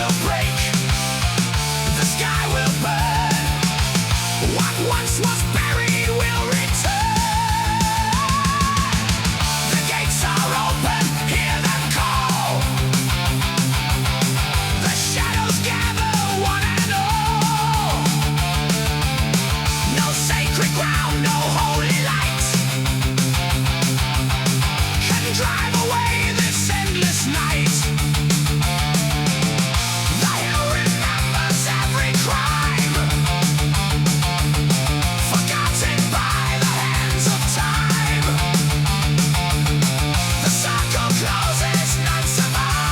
will break, the sky will burn. What once was buried will return. The gates are open, hear them call. The shadows gather one and all. No sacred ground, no holy light can drive away this endless night. The hill remembers every crime, forgotten by the hands of time. The circle closes, none survive.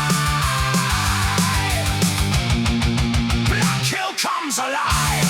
Blood Kill comes alive.